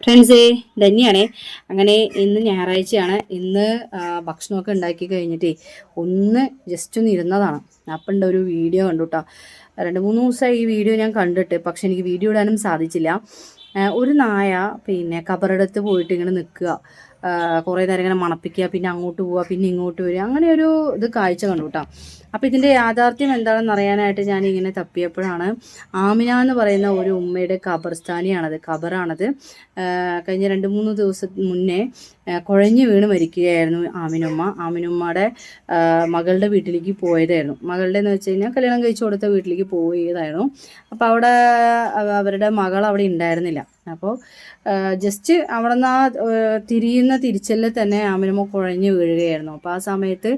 ഫ്രണ്ട്സേ, ധന്യാണേ. അങ്ങനെ ഇന്ന് ഞായറാഴ്ചയാണ്. ഇന്ന് ഭക്ഷണമൊക്കെ ഉണ്ടാക്കി കഴിഞ്ഞിട്ടേ ഒന്ന് ജസ്റ്റ് ഒന്ന് ഇരുന്നതാണ്. അപ്പം ഉണ്ട് ഒരു വീഡിയോ കണ്ടു കേട്ടോ. 2-3 ദിവസമായി ഈ വീഡിയോ ഞാൻ കണ്ടിട്ട്, പക്ഷെ എനിക്ക് വീഡിയോ ഇടാനും സാധിച്ചില്ല. ഒരു നായ കബറടത്ത് പോയിട്ട് ഇങ്ങനെ നിൽക്കുക, കുറേ നേരം ഇങ്ങനെ മണപ്പിക്കുക, പിന്നെ അങ്ങോട്ട് പോവുക, പിന്നെ ഇങ്ങോട്ട് വരിക, അങ്ങനെ ഒരു ഇത് കാഴ്ച കണ്ടു കേട്ടോ. അപ്പോൾ ഇതിൻ്റെ യാഥാർത്ഥ്യം എന്താണെന്ന് അറിയാനായിട്ട് ഞാൻ ഇങ്ങനെ തപ്പിയപ്പോഴാണ് ആമിന എന്ന് പറയുന്ന ഒരു ഉമ്മയുടെ ഖബറാണത്. കഴിഞ്ഞ 2-3 ദിവസം മുന്നേ കുഴഞ്ഞു വീണ് മരിക്കുകയായിരുന്നു ആമിനുമ്മയുടെ മകളുടെ വീട്ടിലേക്ക് പോയതായിരുന്നു. മകളുടെ എന്ന് വെച്ച് കഴിഞ്ഞാൽ കല്യാണം കഴിച്ചു കൊടുത്ത വീട്ടിലേക്ക് പോയതായിരുന്നു. അപ്പോൾ അവിടെ അവരുടെ മകൾ അവിടെ ഉണ്ടായിരുന്നില്ല. അപ്പോൾ ജസ്റ്റ് അവിടെ നിന്ന് തിരിയുന്ന തിരിച്ചലിൽ തന്നെ ആമിനുമ്മ കുഴഞ്ഞു വീഴുകയായിരുന്നു. അപ്പോൾ ആ സമയത്ത്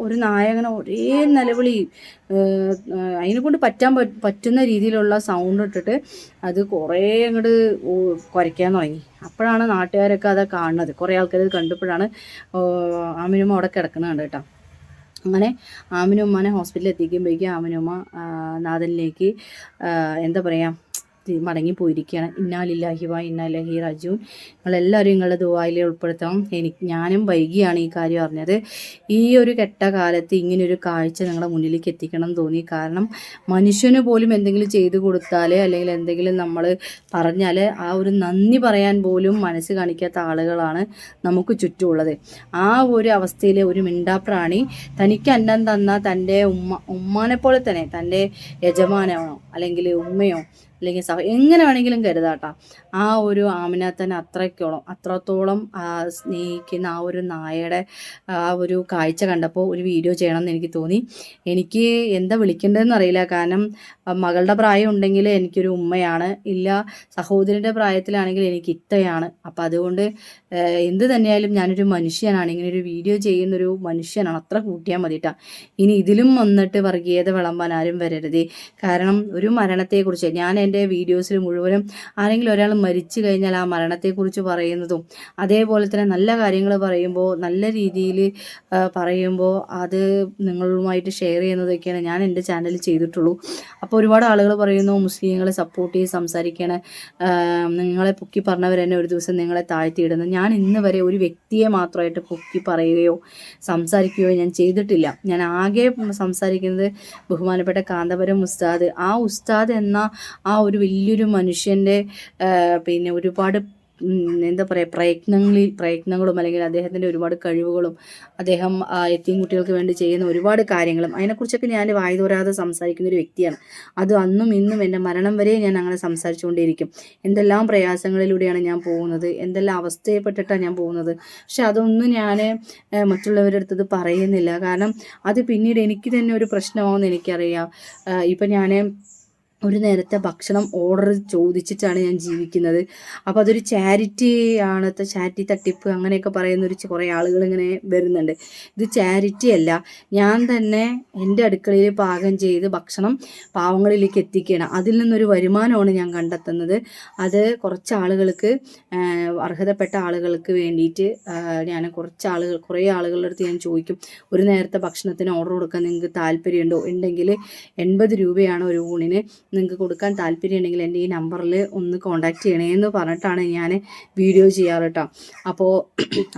ഒരു നായ അങ്ങനെ ഒരേ നിലവിളി, അതിനെ കൊണ്ട് പറ്റുന്ന രീതിയിലുള്ള സൗണ്ട് ഇട്ടിട്ട് അത് കുറേ അങ്ങോട്ട് കുരയ്ക്കാൻ തുടങ്ങി. അപ്പോഴാണ് നാട്ടുകാരൊക്കെ അത് കാണുന്നത്. കുറേ ആൾക്കാർ ഇത് കണ്ടപ്പോഴാണ് ആമിനുമ്മ അവിടെ കിടക്കുന്നത് കേട്ടോ. അങ്ങനെ ആമിനുമ്മനെ ഹോസ്പിറ്റലിൽ എത്തിക്കുമ്പോഴേക്കും ആമിനുമ്മ നാഥനിലേക്ക് എന്താ പറയുക, മടങ്ങിപ്പോയിരിക്കുകയാണ്. ഇന്നാലില്ലാഹി വ ഇന്നാ ഇലൈഹി റാജിഊൻ. നിങ്ങളെല്ലാവരും നിങ്ങളുടെ ദുആയിൽ ഉൾപ്പെടുത്തണം. ഞാനും വൈകിയാണ് ഈ കാര്യം അറിഞ്ഞത്. ഈ ഒരു കെട്ട കാലത്ത് ഇങ്ങനൊരു കാഴ്ച നിങ്ങളുടെ മുന്നിലേക്ക് എത്തിക്കണം എന്ന് തോന്നി. കാരണം മനുഷ്യന് പോലും എന്തെങ്കിലും ചെയ്തു കൊടുത്താൽ, അല്ലെങ്കിൽ എന്തെങ്കിലും നമ്മൾ പറഞ്ഞാൽ ആ ഒരു നന്ദി പറയാൻ പോലും മനസ്സ് കാണിക്കാത്ത ആളുകളാണ് നമുക്ക് ചുറ്റുമുള്ളത്. ആ ഒരു അവസ്ഥയിൽ ഒരു മിണ്ടാപ്രാണി തനിക്ക് അന്നം തന്ന തൻ്റെ ഉമ്മാനെ പോലെ തന്നെ, തൻ്റെ യജമാനോ അല്ലെങ്കിൽ ഉമ്മയോ അല്ലെങ്കിൽ എങ്ങനെ വേണമെങ്കിലും കരുതാട്ടോ, ആ ഒരു ആമിനാത്തനെ അത്രത്തോളം സ്നേഹിക്കുന്ന ആ ഒരു നായയുടെ ആ ഒരു കാഴ്ച കണ്ടപ്പോൾ ഒരു വീഡിയോ ചെയ്യണം എന്ന് എനിക്ക് തോന്നി. എനിക്ക് എന്താ വിളിക്കേണ്ടതെന്ന് അറിയില്ല. കാരണം മകളുടെ പ്രായം ഉണ്ടെങ്കിൽ എനിക്കൊരു ഉമ്മയാണ്, ഇല്ല സഹോദരിയുടെ പ്രായത്തിലാണെങ്കിൽ എനിക്ക് ഇത്തയാണ്. അപ്പം അതുകൊണ്ട് എന്ത് തന്നെയായാലും ഞാനൊരു മനുഷ്യനാണ്, ഇങ്ങനെ ഒരു വീഡിയോ ചെയ്യുന്നൊരു മനുഷ്യനാണ്, അത്ര കൂട്ടിയാൽ മതിട്ടാ. ഇനി ഇതിലും വന്നിട്ട് വർഗീയത വിളമ്പാൻ ആരും വരരുതേ. കാരണം ഒരു മരണത്തെക്കുറിച്ച് ഞാൻ എൻ്റെ വീഡിയോസിൽ മുഴുവനും ആരെങ്കിലും ഒരാൾ മരിച്ചു കഴിഞ്ഞാൽ ആ മരണത്തെക്കുറിച്ച് പറയുന്നതും, അതേപോലെ തന്നെ നല്ല കാര്യങ്ങൾ പറയുമ്പോൾ, നല്ല രീതിയിൽ പറയുമ്പോൾ അത് നിങ്ങളുമായിട്ട് ഷെയർ ചെയ്യുന്നതൊക്കെയാണ് ഞാൻ എൻ്റെ ചാനലിൽ ചെയ്തിട്ടുള്ളൂ. അപ്പോൾ ഒരുപാട് ആളുകൾ പറയുന്നു മുസ്ലിങ്ങളെ സപ്പോർട്ട് ചെയ്ത് സംസാരിക്കുകയാണ്, നിങ്ങളെ പൊക്കി പറഞ്ഞവർ തന്നെ ഒരു ദിവസം നിങ്ങളെ താഴ്ത്തിയിടുന്നു. ഞാൻ ഇന്ന് വരെ ഒരു വ്യക്തിയെ മാത്രമായിട്ട് പൊക്കി പറയുകയോ സംസാരിക്കുകയോ ഞാൻ ചെയ്തിട്ടില്ല. ഞാൻ ആകെ സംസാരിക്കുന്നത് ബഹുമാനപ്പെട്ട കാന്തപുരം ഉസ്താദ്, ആ ഉസ്താദ് എന്ന ആ ഒരു വലിയൊരു മനുഷ്യൻ്റെ ഒരുപാട് എന്താ പറയുക പ്രയത്നങ്ങളും അല്ലെങ്കിൽ അദ്ദേഹത്തിൻ്റെ ഒരുപാട് കഴിവുകളും, അദ്ദേഹം യത്തീം കുട്ടികൾക്ക് വേണ്ടി ചെയ്യുന്ന ഒരുപാട് കാര്യങ്ങളും, അതിനെക്കുറിച്ചൊക്കെ ഞാൻ വായ്തോരാതെ സംസാരിക്കുന്ന ഒരു വ്യക്തിയാണ്. അത് അന്നും ഇന്നും എൻ്റെ മരണം വരെ ഞാൻ അങ്ങനെ സംസാരിച്ചുകൊണ്ടേയിരിക്കും. എന്തെല്ലാം പ്രയാസങ്ങളിലൂടെയാണ് ഞാൻ പോകുന്നത്, എന്തെല്ലാം അവസ്ഥയെപ്പെട്ടിട്ടാണ് ഞാൻ പോകുന്നത്. പക്ഷെ അതൊന്നും ഞാൻ മറ്റുള്ളവരുടെ അടുത്തത് പറയുന്നില്ല. കാരണം അത് പിന്നീട് എനിക്ക് തന്നെ ഒരു പ്രശ്നമാകുമെന്ന് എനിക്കറിയാം. ഇപ്പം ഞാൻ ഒരു നേരത്തെ ഭക്ഷണം ഓർഡർ ചോദിച്ചിട്ടാണ് ഞാൻ ജീവിക്കുന്നത്. അപ്പോൾ അതൊരു ചാരിറ്റി ആണ്, ചാരിറ്റി തട്ടിപ്പ് അങ്ങനെയൊക്കെ പറയുന്ന കുറേ ആളുകൾ ഇങ്ങനെ വരുന്നുണ്ട്. ഇത് ചാരിറ്റി അല്ല, ഞാൻ തന്നെ എൻ്റെ അടുക്കളയിൽ പാകം ചെയ്ത് ഭക്ഷണം പാവങ്ങളിലേക്ക് എത്തിക്കുകയാണ്. അതിൽ നിന്നൊരു വരുമാനമാണ് ഞാൻ കണ്ടെത്തുന്നത്. അത് കുറച്ച് ആളുകൾക്ക്, അർഹതപ്പെട്ട ആളുകൾക്ക് വേണ്ടിയിട്ട് ഞാൻ കുറേ ആളുകളുടെ അടുത്ത് ഞാൻ ചോദിക്കും, ഒരു നേരത്തെ ഭക്ഷണത്തിന് ഓർഡർ കൊടുക്കാൻ നിങ്ങൾക്ക് താല്പര്യമുണ്ടോ? ഉണ്ടെങ്കിൽ 80 രൂപയാണ് ഒരു ഊണിന്, നിങ്ങൾക്ക് കൊടുക്കാൻ താല്പര്യമുണ്ടെങ്കിൽ എൻ്റെ ഈ നമ്പറിൽ ഒന്ന് കോൺടാക്റ്റ് ചെയ്യണേ എന്ന് പറഞ്ഞിട്ടാണ് ഞാൻ വീഡിയോ ചെയ്യാറ് കേട്ടോ. അപ്പോൾ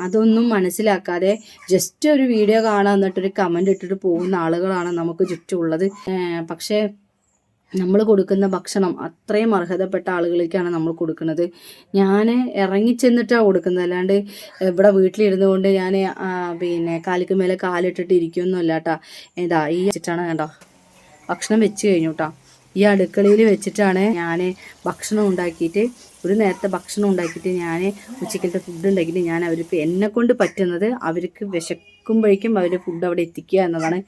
അതൊന്നും മനസ്സിലാക്കാതെ ജസ്റ്റ് ഒരു വീഡിയോ കാണാൻ എന്നിട്ടൊരു കമൻ്റ് ഇട്ടിട്ട് പോകുന്ന ആളുകളാണ് നമുക്ക് ചുറ്റുമുള്ളത്. പക്ഷേ നമ്മൾ കൊടുക്കുന്ന ഭക്ഷണം അത്രയും അർഹതപ്പെട്ട ആളുകളിലേക്കാണ് നമ്മൾ കൊടുക്കുന്നത്. ഞാൻ ഇറങ്ങിച്ചെന്നിട്ടാണ് കൊടുക്കുന്നത്, അല്ലാണ്ട് ഇവിടെ വീട്ടിലിരുന്നു കൊണ്ട് ഞാൻ കാലിക്ക് മേലെ കാലിട്ടിട്ട് ഇരിക്കുമൊന്നുമല്ല കേട്ടോ. ഈ വെച്ചിട്ടാണ് കേട്ടോ ഭക്ഷണം വെച്ച് കഴിഞ്ഞു കേട്ടോ. ഈ അടുക്കളയിൽ വെച്ചിട്ടാണ് ഞാൻ ഭക്ഷണം ഉണ്ടാക്കിയിട്ട്, ഒരു നേരത്തെ ഭക്ഷണം ഉണ്ടാക്കിയിട്ട് ഞാൻ ഉച്ചക്കലത്തെ ഫുഡ് ഉണ്ടാക്കിയിട്ട് ഞാൻ അവർക്ക് എന്നെക്കൊണ്ട് പറ്റുന്നത് അവർക്ക് വിശക്കുമ്പോഴേക്കും അവർ ഫുഡ് അവിടെ എത്തിക്കുക എന്നതാണ്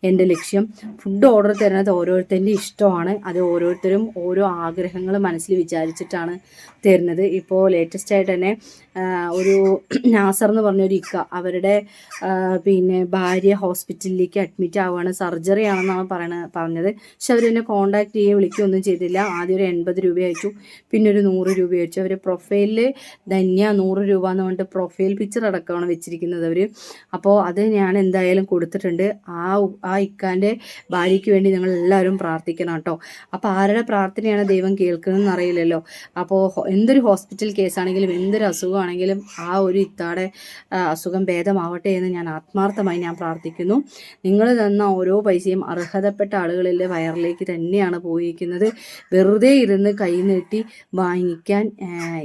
എൻ്റെ ലക്ഷ്യം. ഫുഡ് ഓർഡർ തരുന്നത് ഓരോരുത്തരുടെ ഇഷ്ടമാണ്. അത് ഓരോരുത്തരും ഓരോ ആഗ്രഹങ്ങൾ മനസ്സിൽ വിചാരിച്ചിട്ടാണ് തരുന്നത്. ഇപ്പോൾ ലേറ്റസ്റ്റ് ആയിട്ട് തന്നെ ഒരു നാസർ എന്ന് പറഞ്ഞൊരു ഇക്ക, അവരുടെ ഭാര്യ ഹോസ്പിറ്റലിലേക്ക് അഡ്മിറ്റ് ആവുകയാണ്, സർജറി ആണെന്നാണ് പറഞ്ഞത്. പക്ഷെ അവരെന്നെ കോൺടാക്ട് ചെയ്യുകയോ വിളിക്കുകയൊന്നും ചെയ്തില്ല. ആദ്യം ഒരു 80 രൂപ അയച്ചു, പിന്നെ ഒരു 100 രൂപ അയച്ചു. അവർ പ്രൊഫൈലിൽ ധന്യ 100 രൂപ എന്ന് പറഞ്ഞിട്ട് പ്രൊഫൈൽ പിക്ചർ അടക്കമാണ് വെച്ചിരിക്കുന്നത് അവർ. അപ്പോൾ അത് ഞാൻ എന്തായാലും കൊടുത്തിട്ടുണ്ട്. ആ ഇക്കാൻ്റെ ഭാര്യയ്ക്ക് വേണ്ടി നിങ്ങൾ എല്ലാവരും പ്രാർത്ഥിക്കണം കേട്ടോ. അപ്പോൾ ആരുടെ പ്രാർത്ഥനയാണ് ദൈവം കേൾക്കുന്നതെന്ന് അറിയില്ലല്ലോ. അപ്പോൾ എന്തൊരു ഹോസ്പിറ്റൽ കേസാണെങ്കിലും എന്തൊരു അസുഖമാണെങ്കിലും ആ ഒരു ഇത്താടെ അസുഖം ഭേദമാവട്ടെ എന്ന് ഞാൻ ആത്മാർത്ഥമായി ഞാൻ പ്രാർത്ഥിക്കുന്നു. നിങ്ങൾ തന്ന ഓരോ പൈസയും അർഹതപ്പെട്ട ആളുകളിലെ വയറിലേക്ക് തന്നെയാണ് പോയിരിക്കുന്നത്. വെറുതെ ഇരുന്ന് കൈ നീട്ടി വാങ്ങിക്കാൻ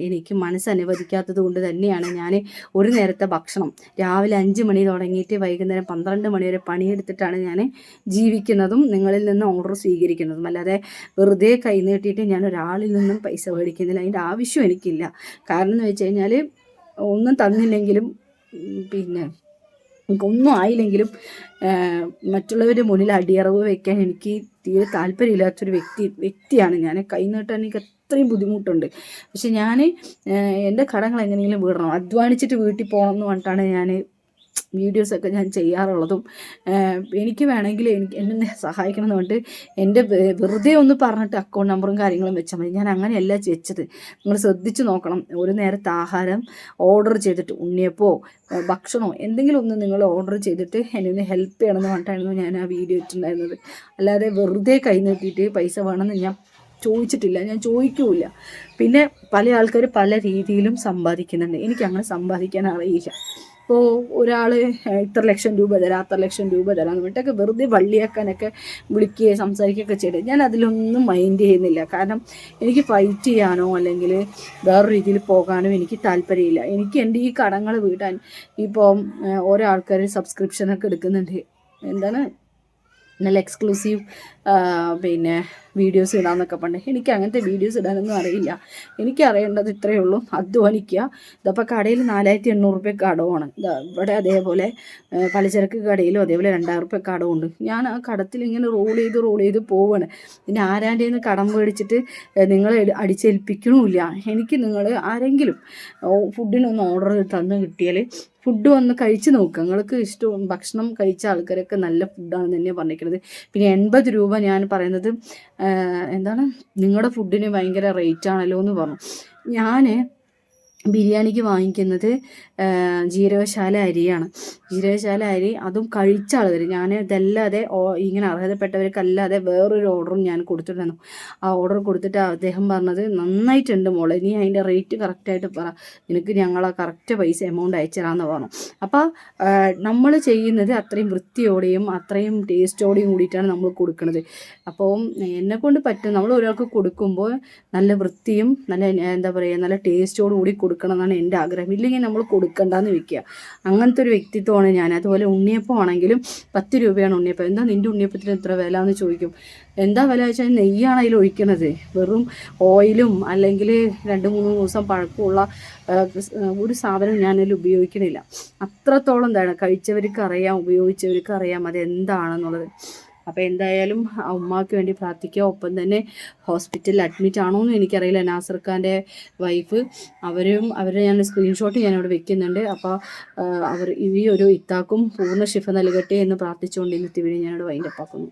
എനിക്ക് മനസ്സനുവദിക്കാത്തത് കൊണ്ട് തന്നെയാണ് ഞാൻ ഒരു നേരത്തെ ഭക്ഷണം രാവിലെ 5 മണി തുടങ്ങിയിട്ട് വൈകുന്നേരം 12 മണി വരെ പണിയെടുത്തിട്ടാണ് ഞാൻ ജീവിക്കുന്നതും നിങ്ങളിൽ നിന്ന് ഓർഡർ സ്വീകരിക്കുന്നതും. അല്ലാതെ വെറുതെ കൈ നീട്ടിയിട്ട് ഞാൻ ഒരാളിൽ നിന്നും പൈസ മേടിക്കുന്നില്ല. അതിൻ്റെ ആവശ്യം എനിക്കില്ല. കാരണം എന്ന് വെച്ച് കഴിഞ്ഞാൽ ഒന്നും തന്നില്ലെങ്കിലും പിന്നെ ഒന്നും ആയില്ലെങ്കിലും മറ്റുള്ളവരുടെ മുന്നിൽ അടിയറവ് വയ്ക്കാൻ എനിക്ക് തീരെ താല്പര്യമില്ലാത്തൊരു വ്യക്തിയാണ് ഞാൻ. കൈ നീട്ടാൻ എനിക്ക് അത്രയും ബുദ്ധിമുട്ടുണ്ട്. പക്ഷെ ഞാൻ എൻ്റെ കടങ്ങൾ എങ്ങനെയെങ്കിലും വീടണം, അധ്വാനിച്ചിട്ട് വീട്ടിൽ പോകണം എന്ന് പറഞ്ഞിട്ടാണ് ഞാൻ വീഡിയോസൊക്കെ ഞാൻ ചെയ്യാറുള്ളതും. എനിക്ക് വേണമെങ്കിൽ എന്നെ സഹായിക്കണം എന്ന് പറഞ്ഞിട്ട് എൻ്റെ വെറുതെ ഒന്ന് പറഞ്ഞിട്ട് അക്കൗണ്ട് നമ്പറും കാര്യങ്ങളും വെച്ചാൽ മതി. ഞാൻ അങ്ങനെയല്ല വെച്ചത്. നിങ്ങൾ ശ്രദ്ധിച്ച് നോക്കണം. ഒരു നേരത്തെ ആഹാരം ഓർഡർ ചെയ്തിട്ട് ഉണ്ണിയപ്പോ ഭക്ഷണമോ എന്തെങ്കിലും ഒന്ന് നിങ്ങൾ ഓർഡർ ചെയ്തിട്ട് എന്നെ ഒന്ന് ഹെൽപ്പ് ചെയ്യണമെന്ന് പറഞ്ഞിട്ടായിരുന്നു ഞാൻ ആ വീഡിയോ ഇട്ടിട്ടുണ്ടായിരുന്നത്. അല്ലാതെ വെറുതെ കൈ നീട്ടിയിട്ട് പൈസ വേണമെന്ന് ഞാൻ ചോദിച്ചിട്ടില്ല, ഞാൻ ചോദിക്കൂല. പിന്നെ പല ആൾക്കാർ പല രീതിയിലും സമ്പാദിക്കുന്നുണ്ട്. എനിക്കങ്ങനെ സമ്പാദിക്കാൻ അറിയില്ല. ഇപ്പോൾ ഒരാൾ ഇത്ര ലക്ഷം രൂപ തരാം, അത്ര ലക്ഷം രൂപ തരാം എന്ന് പറഞ്ഞിട്ടൊക്കെ വെറുതെ വള്ളിയാക്കാനൊക്കെ വിളിക്കുകയോ സംസാരിക്കുകയൊക്കെ ചെയ്ത് ഞാൻ അതിലൊന്നും മൈൻഡ് ചെയ്യുന്നില്ല. കാരണം എനിക്ക് ഫൈറ്റ് ചെയ്യാനോ അല്ലെങ്കിൽ വേറെ രീതിയിൽ പോകാനോ എനിക്ക് താല്പര്യമില്ല. എനിക്ക് എൻ്റെ ഈ കടങ്ങൾ വീട്ടാൻ ഇപ്പോൾ ഓരോ ആൾക്കാർ സബ്സ്ക്രിപ്ഷനൊക്കെ എടുക്കുന്നുണ്ട്. എന്താണ് നല്ല എക്സ്ക്ലൂസീവ് പിന്നെ വീഡിയോസ് ഇടാമെന്നൊക്കെ പറഞ്ഞ് എനിക്ക് അങ്ങനത്തെ വീഡിയോസ് ഇടാനൊന്നും അറിയില്ല. എനിക്ക് അറിയേണ്ടത് ഇത്രയേ ഉള്ളൂ, അധ്വാനിക്കുക. ഇതപ്പോൾ കടയിൽ 4800 രൂപയ്ക്ക് അടവാണ്. ഇവിടെ അതേപോലെ പലചരക്ക് കടയിലും അതേപോലെ 2000 രൂപയ്ക്ക് അടവുണ്ട്. ഞാൻ ആ കടത്തിൽ ഇങ്ങനെ റോൾ ചെയ്ത് പോവാണ്. പിന്നെ ആരാൻ്റെ നിന്ന് കടം മേടിച്ചിട്ട് നിങ്ങളെ അടിച്ചേൽപ്പിക്കണമില്ല. എനിക്ക് നിങ്ങൾ ആരെങ്കിലും ഫുഡിനൊന്ന് ഓർഡർ തന്ന് കിട്ടിയാൽ ഫുഡ് വന്ന് കഴിച്ച് നോക്കുക. നിങ്ങൾക്ക് ഇഷ്ടവും ഭക്ഷണം കഴിച്ച ആൾക്കാരൊക്കെ നല്ല ഫുഡാണെന്ന് തന്നെയാണ് പറഞ്ഞിരിക്കുന്നത്. പിന്നെ 80 രൂപ ഞാൻ പറയുന്നത് എന്താണ് നിങ്ങളുടെ ഫുഡിന് ഭയങ്കര റേറ്റ് ആണല്ലോ എന്ന് പറഞ്ഞു. ഞാൻ ബിരിയാണിക്ക് വാങ്ങിക്കുന്നത് ജീരകശാല അരിയാണ്. ജീരകശാല അരി അതും കഴിച്ച ആൾക്കാർ. ഞാൻ ഇതല്ലാതെ ഇങ്ങനെ അർഹതപ്പെട്ടവർക്കല്ലാതെ വേറൊരു ഓർഡറും ഞാൻ കൊടുത്തിട്ടുണ്ടായിരുന്നു. ആ ഓർഡർ കൊടുത്തിട്ട് അദ്ദേഹം പറഞ്ഞത് നന്നായിട്ടുണ്ട് മോളെ, നീ അതിൻ്റെ റേറ്റ് കറക്റ്റായിട്ട് പറ, നിനക്ക് ഞങ്ങൾ ആ കറക്റ്റ് പൈസ എമൗണ്ട് അയച്ചുതരാമെന്ന് പറഞ്ഞു. അപ്പോൾ നമ്മൾ ചെയ്യുന്നത് അത്രയും വൃത്തിയോടെയും അത്രയും ടേസ്റ്റോടെയും കൂടിയിട്ടാണ് നമ്മൾ കൊടുക്കുന്നത്. അപ്പോൾ എന്നെക്കൊണ്ട് പറ്റും, നമ്മൾ ഒരാൾക്ക് കൊടുക്കുമ്പോൾ നല്ല വൃത്തിയും നല്ല എന്താ പറയുക നല്ല ടേസ്റ്റോടു കൂടി കൊടുക്കണം എന്നാണ് എൻ്റെ ആഗ്രഹം. ഇല്ലെങ്കിൽ നമ്മൾ കൊടുക്കണ്ടെന്ന് വെക്കുക. അങ്ങനത്തെ ഒരു വ്യക്തിത്വമാണ് ഞാൻ. അതുപോലെ ഉണ്ണിയപ്പം ആണെങ്കിലും 10 രൂപയാണ് ഉണ്ണിയപ്പം. എന്താ നിൻ്റെ ഉണ്ണിയപ്പത്തിന് എത്ര വില എന്ന് ചോദിക്കും. എന്താ വില വെച്ചാൽ നെയ്യാണ് അതിൽ ഒഴിക്കണത്. വെറും ഓയിലും അല്ലെങ്കിൽ 2-3 ദിവസം പഴക്കമുള്ള ഒരു സാധനം ഞാനതിൽ ഉപയോഗിക്കണില്ല. അത്രത്തോളം എന്താണ് കഴിച്ചവർക്ക് അറിയാം, ഉപയോഗിച്ചവർക്ക് അറിയാം അതെന്താണെന്നുള്ളത്. അപ്പോൾ എന്തായാലും ഉമ്മാക്ക് വേണ്ടി പ്രാർത്ഥിക്കുക. ഒപ്പം തന്നെ ഹോസ്പിറ്റലിൽ അഡ്മിറ്റ് ആണോ എന്ന് എനിക്കറിയില്ല. നാസർ ഖാൻ്റെ വൈഫ് അവരെ ഞാൻ സ്ക്രീൻഷോട്ട് ഞാനിവിടെ വെക്കുന്നുണ്ട്. അപ്പോൾ ഈ ഒരു ഇത്താക്കും പൂർണ്ണ ശിഫ നൽകട്ടെ എന്ന് പ്രാർത്ഥിച്ചുകൊണ്ട് ഇന്നത്തെ വീഡിയോ ഞാനിവിടെ വൈൻഡപ്പ് ആക്കുന്നു.